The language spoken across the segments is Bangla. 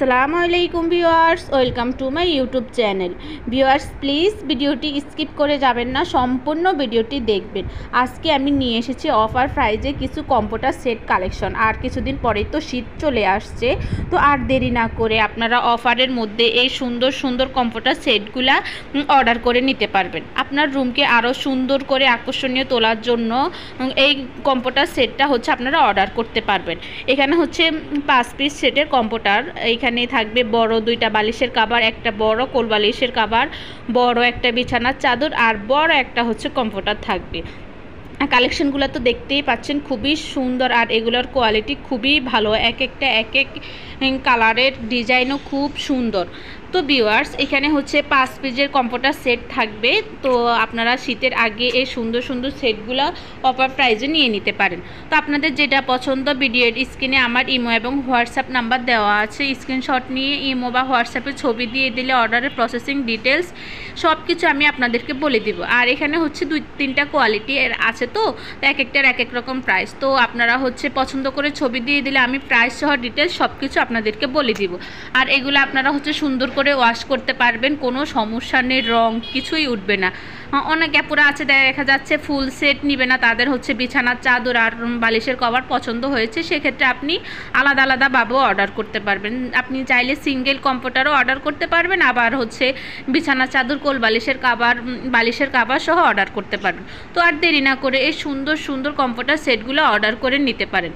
আসসালামু আলাইকুম viewers, welcome to my YouTube channel. Viewers please ভিডিওটি স্কিপ করে যাবেন না, সম্পূর্ণ ভিডিওটি দেখবেন। আজকে আমি নিয়ে এসেছি অফার প্রাইজে কিছু কম্পিউটার সেট কালেকশন। আর কিছুদিন পরেই তো শীত চলে আসছে, তো আর দেরি না করে আপনারা অফারের মধ্যে এই সুন্দর সুন্দর কম্পিউটার সেটগুলা অর্ডার করে নিতে পারবেন। আপনার রুমকে আরও সুন্দর করে আকর্ষণীয় তোলার জন্য এই কম্পিউটার সেটটা হচ্ছে আপনারা অর্ডার করতে পারবেন। এখানে হচ্ছে 5 পিস সেটের কম্পিউটার। এইখানে থাকবে বড় 2টা বালিশের কভার, একটা বড় কোল বালিশের কভার, বড় একটা বিছানার চাদর আর বড় একটা হচ্ছে কম্পিউটার থাকবে। কালেকশনগুলো তো দেখতেই পাচ্ছেন, খুবই সুন্দর আর এগুলোর কোয়ালিটি খুবই ভালো। এক একটা এক এক কালারের ডিজাইনও খুব সুন্দর। তো ভিউয়ার্স এখানে হচ্ছে 5 পিসের কম্পিউটার সেট থাকবে। তো আপনারা শীতের আগে এই সুন্দর সুন্দর সেটগুলো অফার প্রাইজে নিয়ে নিতে পারেন। তো আপনাদের যেটা পছন্দ ভিডিওর স্ক্রিনে আমার ইমো এবং হোয়াটসঅ্যাপ নাম্বার দেওয়া আছে, স্ক্রিনশট নিয়ে ইমো বা হোয়াটসঅ্যাপে ছবি দিয়ে দিলে অর্ডারের প্রসেসিং ডিটেলস সব কিছু আমি আপনাদেরকে বলে দিব। আর এখানে হচ্ছে 2-3টা কোয়ালিটি আছে, তো এক একটার এক এক রকম প্রাইস। তো আপনারা হচ্ছে পছন্দ করে ছবি দিয়ে দিলে আমি প্রাইস সহ ডিটেলস সব কিছু আপনাদেরকে বলে দিব। আর এগুলো আপনারা হচ্ছে সুন্দর করে ওয়াশ করতে পারবেন, কোনো সমস্যা নেই, রং কিছুই উঠবে না। অনেক আপুরা আছে দেখা যাচ্ছে ফুল সেট নিবে না, তাদের হচ্ছে বিছানার চাদর আর বালিশের কভার পছন্দ হয়েছে, সেক্ষেত্রে আপনি আলাদা আলাদাভাবেও অর্ডার করতে পারবেন। আপনি চাইলে সিঙ্গেল কম্পিউটারও অর্ডার করতে পারবেন, আবার হচ্ছে বিছানার চাদর কোল বালিশের কভার সহ অর্ডার করতে পারবেন। তো আর দেরি না করে এই সুন্দর সুন্দর কম্পিউটার সেটগুলো অর্ডার করে নিতে পারেন।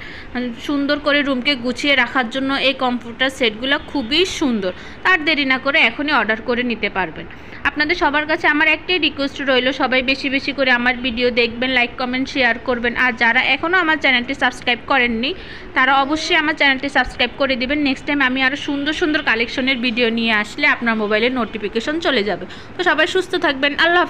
সুন্দর করে রুমকে গুছিয়ে রাখার জন্য এই কম্পিউটার সেটগুলো খুবই সুন্দর। তার দেরি না করে এখনই অর্ডার করে নিতে পারবেন। আপনাদের সবার কাছে আমার একটাই রিকোয়েস্ট রইল, সবাই বেশি বেশি করে আমার ভিডিও দেখবেন, লাইক কমেন্ট শেয়ার করবেন। আর যারা এখনও আমার চ্যানেলটি সাবস্ক্রাইব করেননি তারা অবশ্যই আমার চ্যানেলটি সাবস্ক্রাইব করে দিবেন। নেক্সট টাইম আমি আরও সুন্দর সুন্দর কালেকশনের ভিডিও নিয়ে আসলে আপনার মোবাইলে নোটিফিকেশন চলে যাবে। তো সবাই সুস্থ থাকবেন। আল্লাহ।